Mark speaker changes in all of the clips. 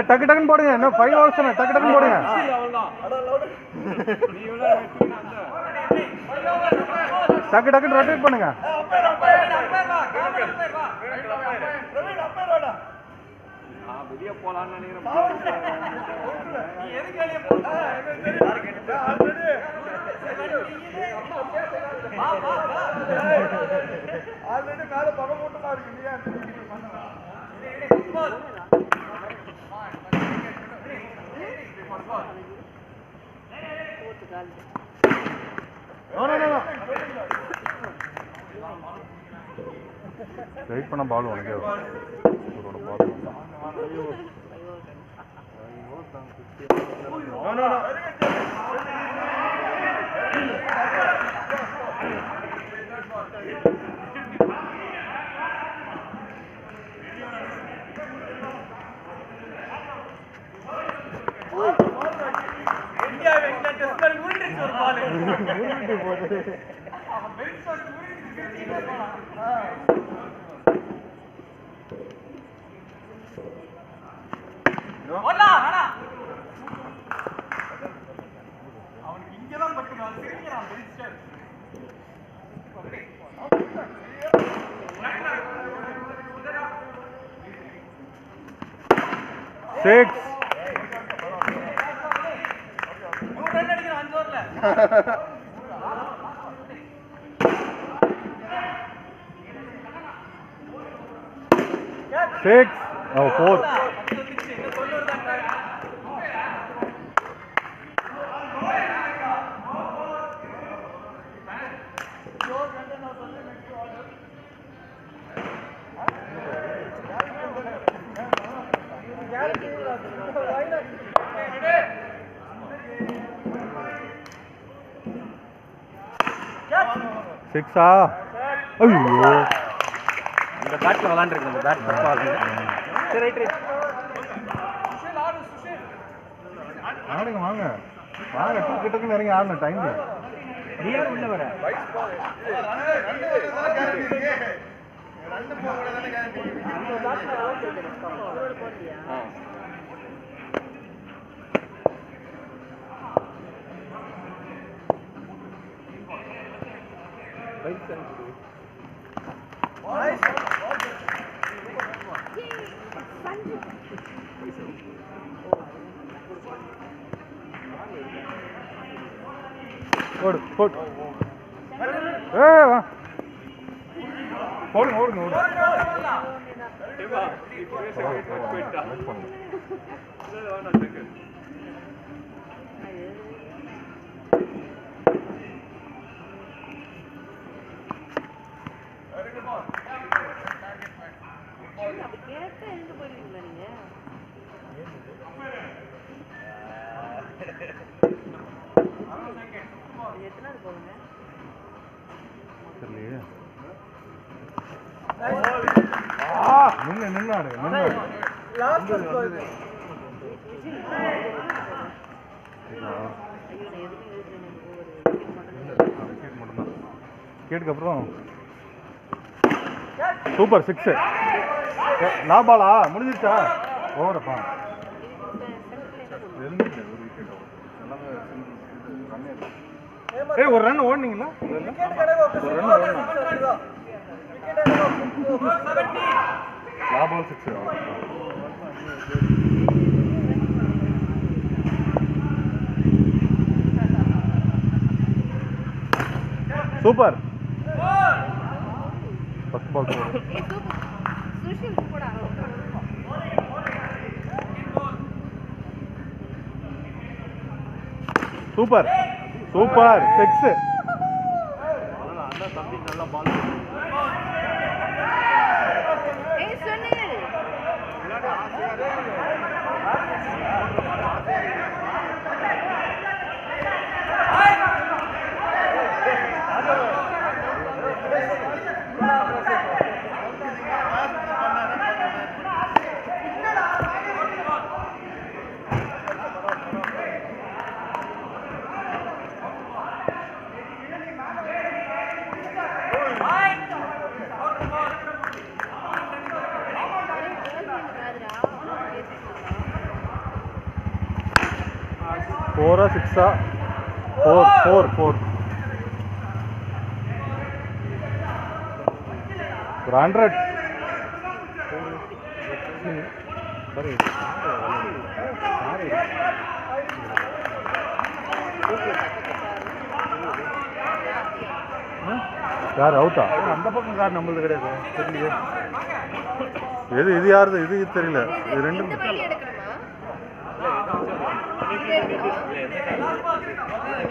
Speaker 1: டக்கு டக்குன்னு போடுங்க. இன்னும் 5 hours தானே. டக்கு டக்குன்னு போடுங்க. டக்கு டக்குன்னு ரொட்டேட் பண்ணுங்க.
Speaker 2: வெளியே போலான்னு நினைக்கிறேன்.
Speaker 3: ஆல்ரெடி மேல பகம் மூட்டமா இருக்கு. நீ
Speaker 1: வெயிட் பண்ண பால் உனக்கே
Speaker 3: அவனுக்கு இங்கதான் பட்டுனான். சிரிக்கிறான்.
Speaker 1: 6 6 oh 4 6 ஐயோ
Speaker 2: இந்த பேட்ல விளையாண்டுருக்கு. இந்த பேட் தப்பா இருக்கு. சரி ரைட் ரைட்.
Speaker 1: ஆடுங்க வாங்க வாங்க டக்குன்னு இறங்கி ஆடணும் டைம்
Speaker 2: நீ யார் உள்ள வர?
Speaker 1: போடு போடு வா போடுங்க ஓடுங்க ஓடுங்க கேட்டுக்கப்புறம் சூப்பர் 6 லாபாலா முடிஞ்சிருச்சா ஓவரப்பா ஏய் ஒரு ரன் ஓடுனீங்களா ஒரு ரன் ஓடுனா லாபால் 6 super first ball super super 6
Speaker 2: அந்த தம்பி நல்ல பால்.
Speaker 4: ஏய் சுனில்
Speaker 3: Bye.
Speaker 1: 4 6 4 4 100 யார் அவுட்டா?
Speaker 2: அந்த பக்கம் கார் நம்மளுது கிடையாது. தெரியலையே.
Speaker 1: இது யாருது? இது தெரியல. இது ரெண்டும்
Speaker 4: இந்த வழி எடுக்கணுமா? இது எடுக்கணுமா?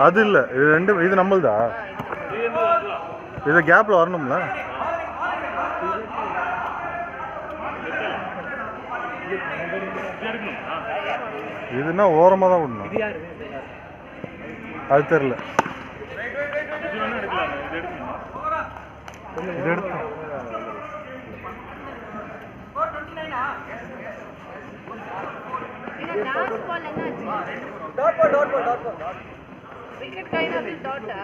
Speaker 1: அது இல்லை. இது ரெண்டும் இது நம்மள்தா? இது கேப்பில் வரணும்ல? இதுன்னா ஓரமாக தான் விடணும். அது தெரியல. இது எடுத்து
Speaker 4: இது லாஸ்ட் பால் என்னாச்சு?
Speaker 3: டாட் பால்
Speaker 4: விக்கெட் கைனா அது டாட்டா?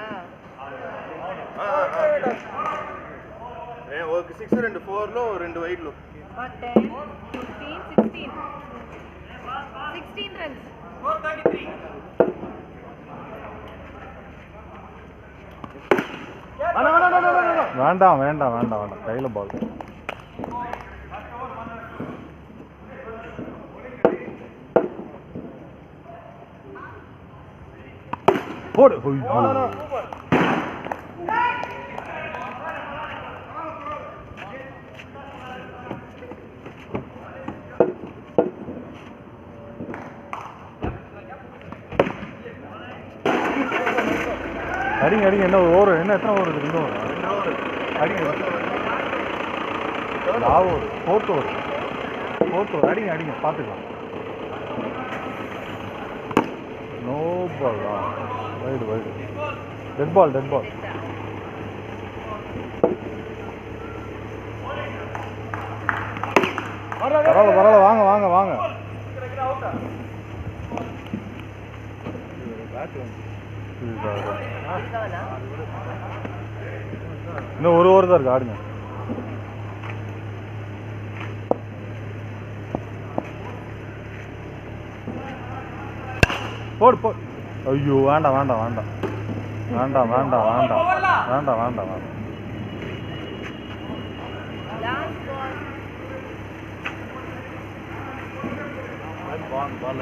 Speaker 1: ఒక 6 2 4 లో 2 వైడ్ లో
Speaker 4: 10 15 16 runs. 433.
Speaker 1: வேண்டாம் வேண்டாம் வேண்டாம் வேண்டாம் கையில் பால். போடு. அடிங்க அடிங்க. என்ன ஓவர்? என்ன எத்தனை ஓவர் இருக்குது? 2 ஓவர். அடிங்க. Over 4th over. அடிங்க அடிங்க பார்த்துக்கலாம். No ball. Wide dead ball. பரவாயில்ல வாங்க. இன்னும் 1 ஓவர் தான் இருக்கு. ஆடுங்க. போடு. ஐயோ வேண்டாம்.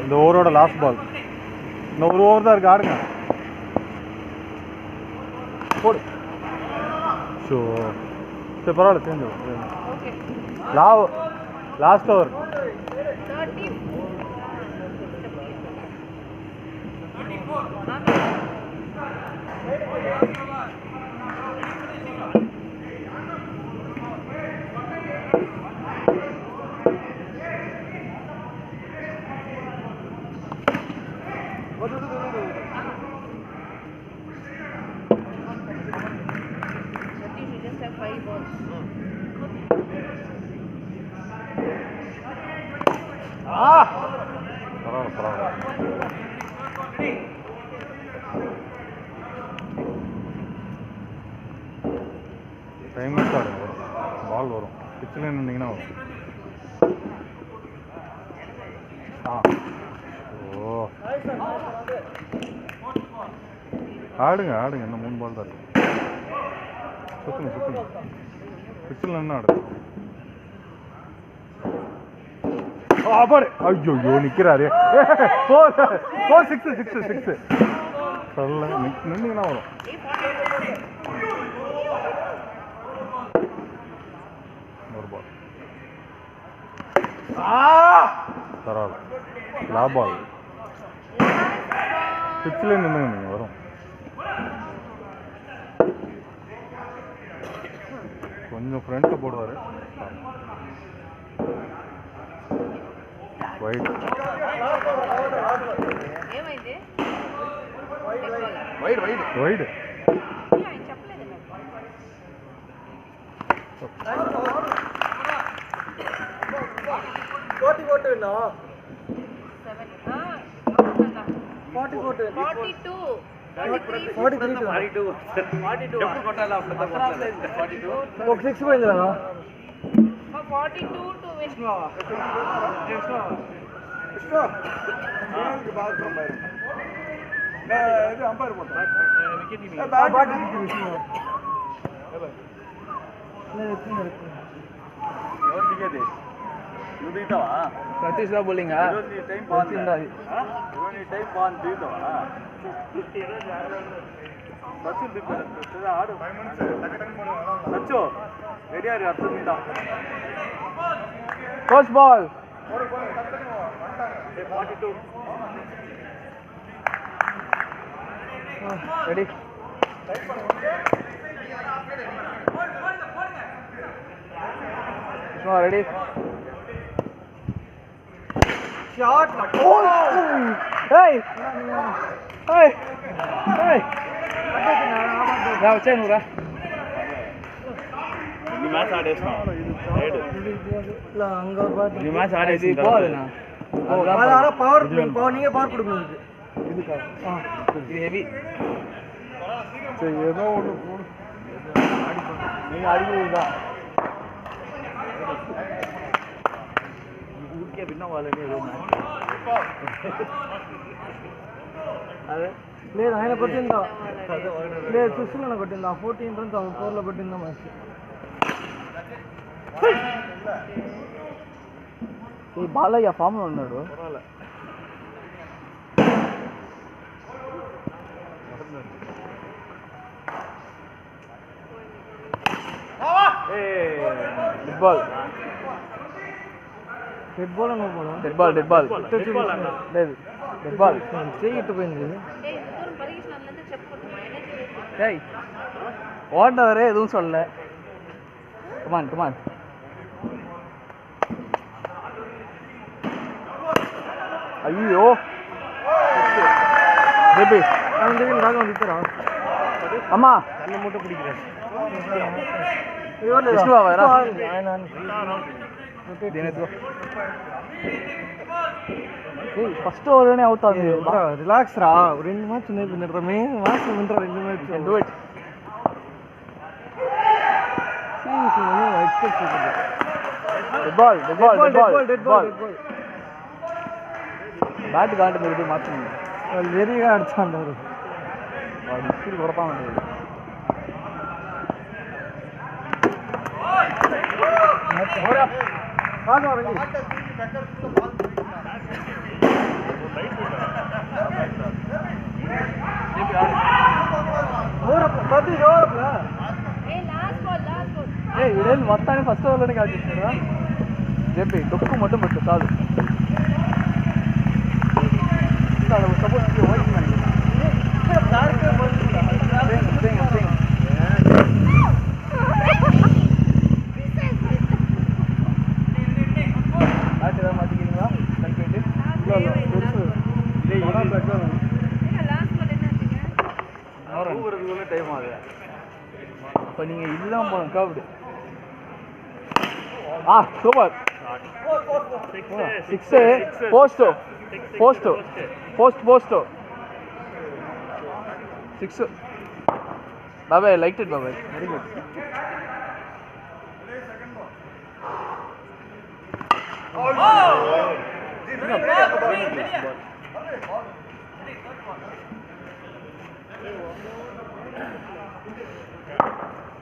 Speaker 1: இந்த ஓவரோட லாஸ்ட் பால். இன்னும் 1 ஓவர் தான் இருக்கு. ஆடுங்க. போடு. ஸோ சரி பரவாயில்ல. Change last over.
Speaker 4: 5 balls.
Speaker 1: பரவாயில்ல. டைம் வரும். பால் வரும். பிச்சில் நின்றீங்கன்னா வரும். ஆடுங்க. இன்னும் 3 பால் தான் இருக்கு. சுற்றுங்க. பிச்சில் நின்று ஆடுங்க. அப்பாடு. ஐயோ நிற்கிறாரு. 6 சொல்ல நின்னீங்கன்னா வரும். ஒரு பால். பரவாயில்ல. லாபால். பிச்சில் நின்றுங்க. நீங்கள் வரும். கொஞ்சம் ஃப்ரண்ட்டில் போடுவார். వైడ్
Speaker 4: ఏమైంది
Speaker 1: వైడ్ వైడ్
Speaker 4: ఆయన చెప్పలేదు
Speaker 3: కోటి విన్నా
Speaker 4: 7 42
Speaker 2: కొట్టాలి అప్పుడు 42
Speaker 3: ఒక 6 పోయిందిరా
Speaker 4: 42 to win.
Speaker 3: Stop. இது அம்பையர் போட்டேன்
Speaker 2: விக்கெட்
Speaker 3: பேட் இருக்கு விஷ்ணு ఎవరు దిగేది నువ్వు దిగుతావా
Speaker 2: ప్రతీష్ దా బౌలింగ్
Speaker 3: ఈరోజు నీ టైం బాగుంది ఈరోజు నీ టైం బాగుంది దిగుతావా సచ్చు దిగ్గు ఆడు సచ్చు రెడీ ఆరు అర్థం మీద
Speaker 2: coach ball ready ready shot oh hey hey hey ra chain ura
Speaker 3: ఈ మ్యాచ్ ఆడేస్తాం
Speaker 5: இல்ல அங்க ஒரு பாட்
Speaker 3: ఈ మ్యాచ్ ఆడేసి
Speaker 2: ball na
Speaker 5: அத பவர் நீங்க பவர் கொடுக்கணும் இதுக்கு
Speaker 2: இது heavy
Speaker 1: சரி ஏதோ ஒன்று போடு
Speaker 2: நீங்க அடிக்குறதா ஊர்க்கே பின்ன வாலனே ஏதோ
Speaker 5: అదే లేదు ఆయన కొట్టిందా లేదు చూస్తున్నాను కొట్టిందా 14 రన్స్ 4 లో కొట్టిందా మ్యాచ్
Speaker 2: ఈ బాలయ్య ఫామ్ లో ఉన్నాడు డెడ్ బాల్
Speaker 5: డెడ్ బాల్ అన్న బాల్
Speaker 2: డెడ్ బాల్ లేదు డెడ్ బాల్
Speaker 5: చెయ్యి ఇట్టుపోయింది
Speaker 4: ஏய் தூரம் பரிகிஷ்ணன்ல இருந்து செக் பண்ணு மைனஸ்
Speaker 2: ஏய் ஓடவரே எதுவும் சொல்லல கமான் ஐயோ பேபி
Speaker 5: அவன் டிவின் ராக வந்துறா
Speaker 2: அம்மா
Speaker 3: కళ్ళు మూట పిడిக்கிறேன்
Speaker 5: ఇవ్వలేదు
Speaker 2: విష్ణు బాబా రా
Speaker 5: ఆయన
Speaker 2: దేనేదో ఏయ్ ఫస్ట్ ఓవర్లోనే అవుతుంది
Speaker 5: రిలాక్స్ రా రెండు మ్యాచ్ ఉన్నాయి పిన్నరా మెయిన్ మ్యాచ్ వింటరా రెండు మ్యాచ్
Speaker 2: డూ ఇట్
Speaker 5: ఎక్స్పెక్ట్ చేయలేదు
Speaker 2: డెడ్ బాల్ బ్యాట్ కాంటే మీరు మార్చింది
Speaker 5: వాళ్ళు వెరీగా ఆడుతున్నారు
Speaker 2: వాళ్ళు స్పీడ్ కొడతా ఉండేది
Speaker 4: ஏய் லாஸ்ட் பால்
Speaker 2: ஏய் இடையில மொத்தானே ஃபர்ஸ்ட் ஓவர்லనే கால் చేస్తారా ஜெபி டொக்கு மட்டும் பட்டு சாது சாது சப்போஸ் யூ வாய்ஸ் மேன் சிங் ஆட் ஏதாவது மாத்திக்கிறீங்களா கல்பேட்
Speaker 4: ஏய் லாஸ்ட் பால் என்ன ஆச்சுங்க
Speaker 3: ஊருக்கு டைம் ஆகுது
Speaker 2: இப்போ நீங்கள் இதுதான் போகணும் கர்வ்டு சூப்பர் சிக்ஸு போஸ்டோ சிக்ஸு பாபாய் லைக் இட் பாபாய் வெரி குட்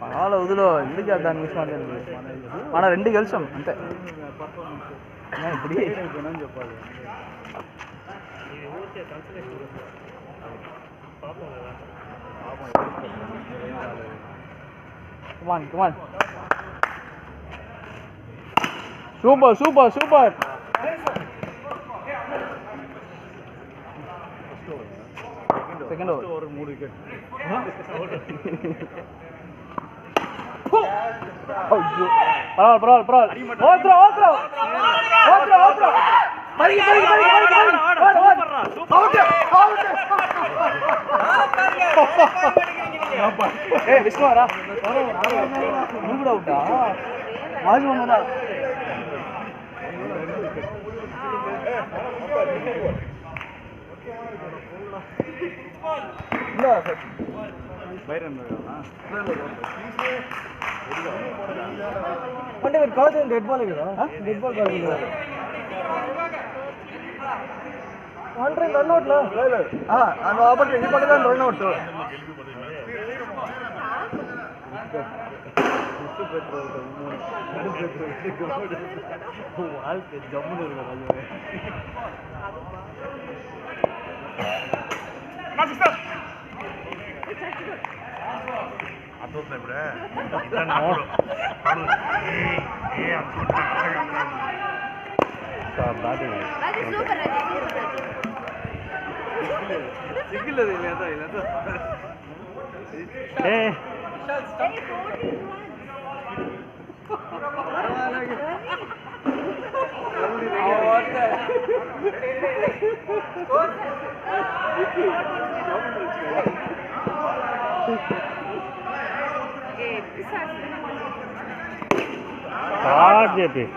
Speaker 2: పర్వాలేదు వదిలో ఎందుకు దాన్ని మిస్ మాట్లాడింది మన 2 గెలిచాం అంతే ఇప్పుడు
Speaker 3: చెప్పాలి
Speaker 2: కమాన్ సూపర్ సెకండ్ ఓవర్
Speaker 3: 3 వికెట్
Speaker 2: పర్వాలేదు ఓత్రో పరిగి ఏ విష్ణువారా నువ్వు కూడా అవుతా మాజీ ఉన్నదా
Speaker 5: అంటే మీరు కాదు డెడ్ బాల్ కదా డెడ్ బాల్ కాదు రన్ అవుట్
Speaker 3: ఈ పడగా రన్ అవుట్
Speaker 2: வாழ்க்கை ஜம்முன்னு இருக்கும்
Speaker 4: Raji, super Raji, super Raji.
Speaker 2: சிக்கிலது இல்லையா இல்லையா
Speaker 4: Hey, 14
Speaker 1: JP.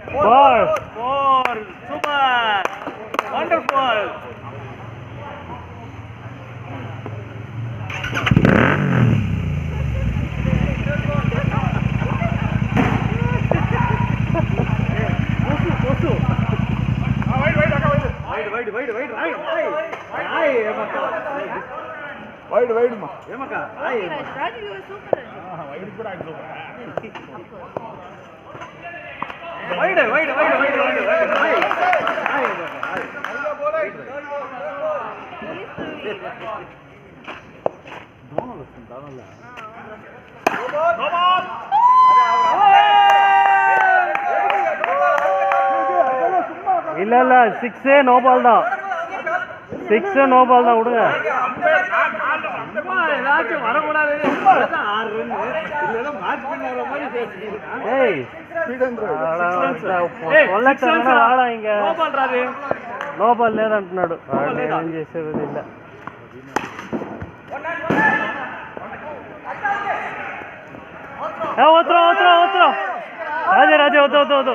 Speaker 2: Four, super, wonderful.
Speaker 3: Wide మా
Speaker 4: Raji, you are super Raji.
Speaker 1: இல்ல இல்ல 6 நோ பால் தான் 6 நோ பால் தான் விடுங்க
Speaker 2: ஏதாச்சும் வரக்கூடாது 6 ரன் இல்ல மேட்ச் வின் ஆற மாதிரி பேசிட்டு
Speaker 1: ஏய் ఆడా ఇంక నో బాల్ లేదంటున్నాడు ఏం చేసేది ಇಲ್ಲ వద్దు రాజే రాజే వద్దు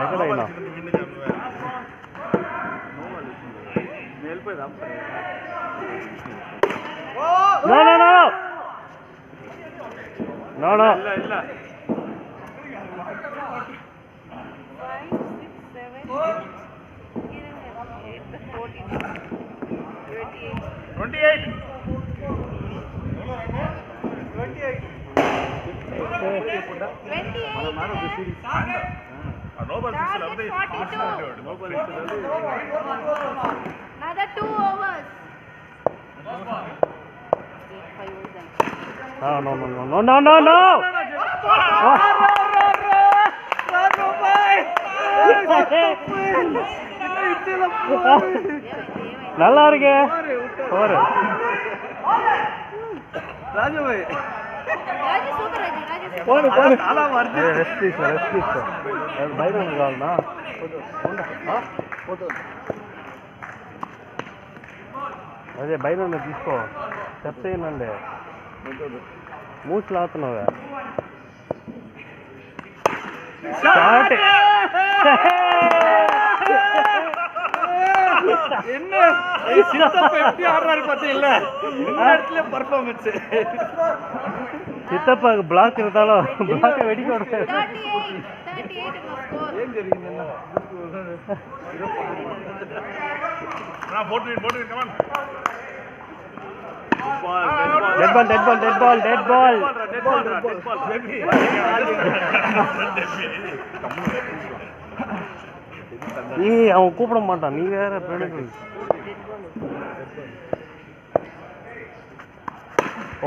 Speaker 1: ఎక్కడైనా No.
Speaker 4: No. 5, 6, 7, 14, 28. 28. Target 42. Another 2 overs. 5 overs done.
Speaker 1: No. நல்லா இருக்கு ஒரு
Speaker 2: ராஜு பாய்
Speaker 4: Raji, super Raji, Raji, super.
Speaker 2: போடு அல வருது
Speaker 1: ரெஸ்ட் அது பைரன் கால்னா అదే బయట తీసుకో స్టెప్స్ ఏంటండి మూసి లాతున్నావా
Speaker 2: என்ன சித்தப்ப எப்படி ஆடுறாரு பாத்தீங்களா இந்த இடத்துல பெர்ஃபார்மன்ஸ்
Speaker 1: சித்தப்பா பிளாக் இருந்தாலும் பிளாக் வெடிக்க விட
Speaker 4: 38 score.
Speaker 2: ஏன் தெரியுங்க
Speaker 3: நான் போட்டு come on
Speaker 1: dead ball ஏய் அவன் கூப்பிட மாட்டான் நீ வேற பேணுக்கு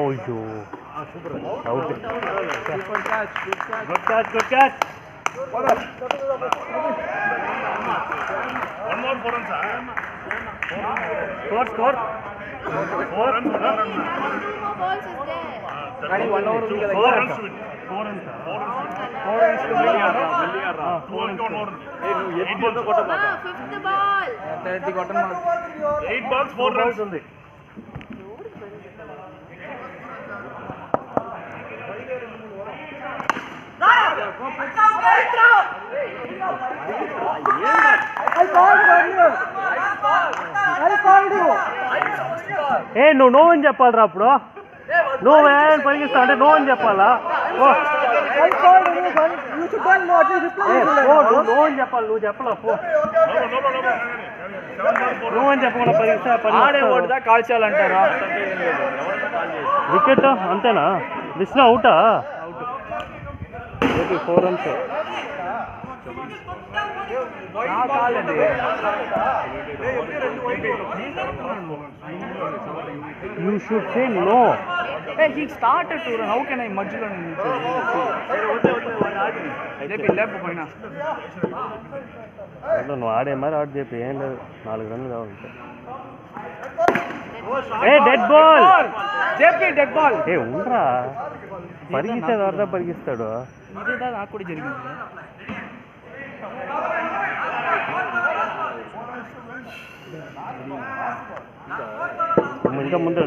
Speaker 1: ஓய்யோ super out good catch
Speaker 3: one more 4 runs
Speaker 1: score
Speaker 3: 4 runs
Speaker 4: 2 more balls is there.
Speaker 2: Ghani 1 over முடியல
Speaker 3: 4 runs win
Speaker 1: 4 runs
Speaker 2: 4 runs வெளியாடுறா
Speaker 3: 2 more
Speaker 2: ஏய் நீ எட்டு பால் தான் கொட்ட மாட்டா
Speaker 4: 5th ball.
Speaker 2: 30 கொட்டமா
Speaker 3: 8 balls 4 runs
Speaker 1: ఉంది
Speaker 6: ఏ నువ్వు నో అని చెప్పాలరా అప్పుడు నువ్వు ఏమైనా పరిగిస్తా అంటే నో అని చెప్పాలా నో అని చెప్పాలి నువ్వు చెప్పాలా పో నో అని చెప్పకుండా పరిగిస్తా
Speaker 2: కాల్చాలంటారా
Speaker 6: వికెట్ అంతేనా Vishnu అవుటా 4 runs You should say no.
Speaker 2: Hey, he started to run. How can I మధ్యలో
Speaker 6: నువ్వు ఆడే మరి ఆడు చెప్పి ఏం లేదు 4 runs కావాలి ఏ డెడ్ బాల్
Speaker 2: చెప్పి డెడ్ బాల్
Speaker 6: ఏ ఉండరా పరిగిస్తాడు అర్థం పరిగిస్తాడు
Speaker 2: ఇదేదా నాకు కూడా జరిగింది
Speaker 6: ఇంకా ముందర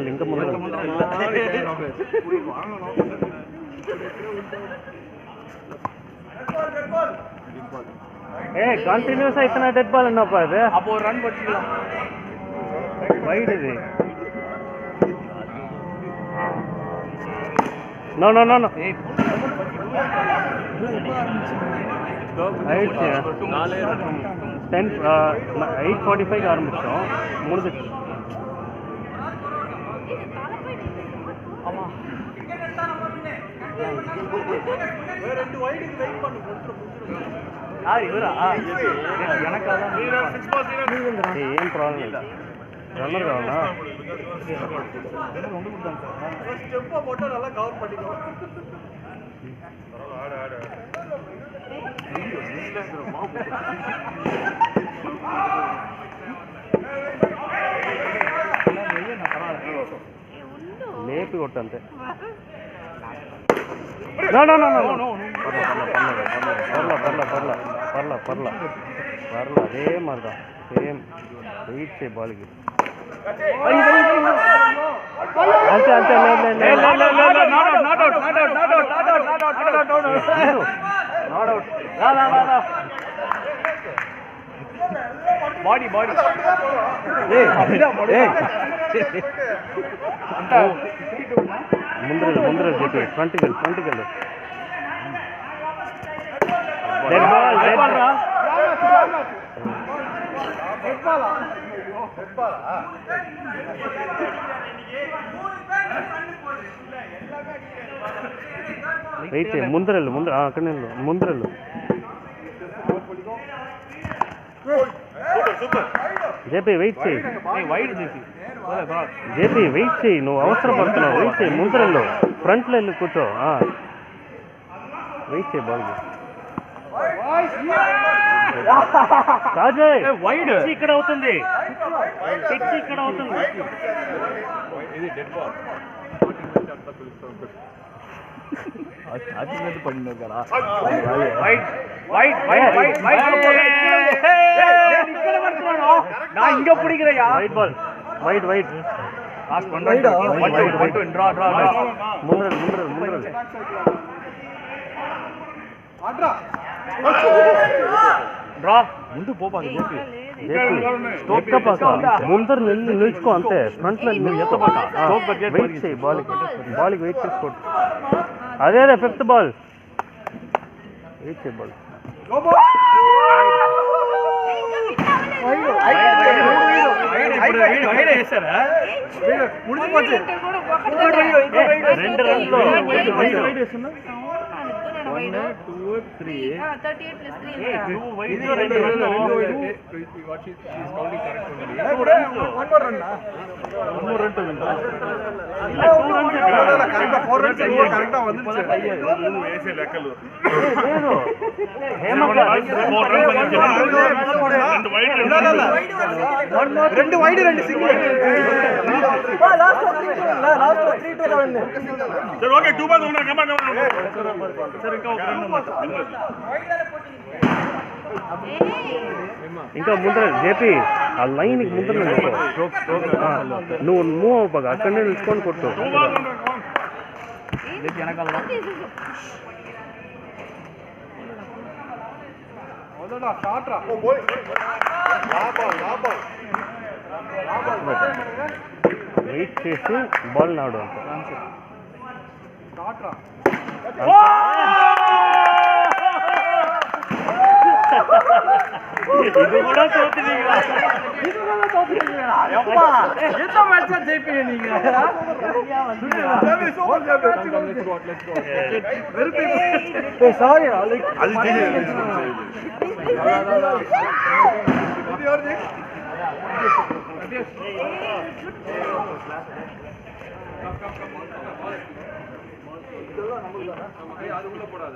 Speaker 6: ఏ కంటిన్యూస్ అవుతున్నా డెడ్ బాల్ ఉన్నప్ప అది
Speaker 2: అప్పుడు రన్ పట్టిలా
Speaker 6: వైడ్ ఇది నో 8:45 ஆரம்பிச்சோம் முடிஞ்சிச்சு ఏం ప్రాబ్లం లేదు రన్నర్ కావాలా లేపి కొట్టంతే పర్ల అదే మాదా సేమ్ వెయిట్ చేయి బాల్కి అంతే
Speaker 2: బాడీ
Speaker 6: ముందర చెప్పి ఫ్రంట్కి వెళ్ళు వెయిట్ చేయి ముందరెళ్ళు అక్కడ ముందరెళ్ళు జేపీ వెయిట్ చేయి జేపీ వెయిట్ చేయి నువ్వు అవసరం పడుతున్నావు వెయిట్ చేయి ముందరెళ్ళు ఫ్రంట్లో వెళ్ళి కూర్చో వెయిట్ చేయి బాల్ రాజయ్ ఇక్కడ అవుతుంది ఇక్కడ అవుతుంది
Speaker 2: అది మీద పడినావు కదా இங்க பிடிக்கிறையா
Speaker 6: వైట్ ముందర
Speaker 2: డ్రా ముందు పోపాలి
Speaker 6: ముందర నిల్చుకో అంతే ఫ్రంట్ లో వెయిట్ చేయి బాల్కి వెయిట్ చేసుకోండి అదే 5th బాల్ వెయిట్ చేయి బాల్ రెండు రన్లు 1 2 3
Speaker 3: రెండు వైడ్ రెండు సింగిల్ ఓకే 2 బాల్ ఉన్నా కమా సరే
Speaker 6: ఇంకా ముందర జేపీ ఆ లైన్కి ముందర నువ్వు మూవ్ అవ్వగా అక్కడనే నిలుచుకొని కొట్టు
Speaker 3: அவ்வளோடா ஷாட்ரா ஓ போய் లాబాల్
Speaker 6: వెయిట్ చేసి బాల్ నాడు అంతే
Speaker 3: ஷாட்ரா
Speaker 6: இது கூட தோத்துட்டீங்களா
Speaker 5: எந்த மேட்சா ஜெயிப்பீங்க நீங்க சாரி
Speaker 3: அது தெரியும் அது உள்ள போடாத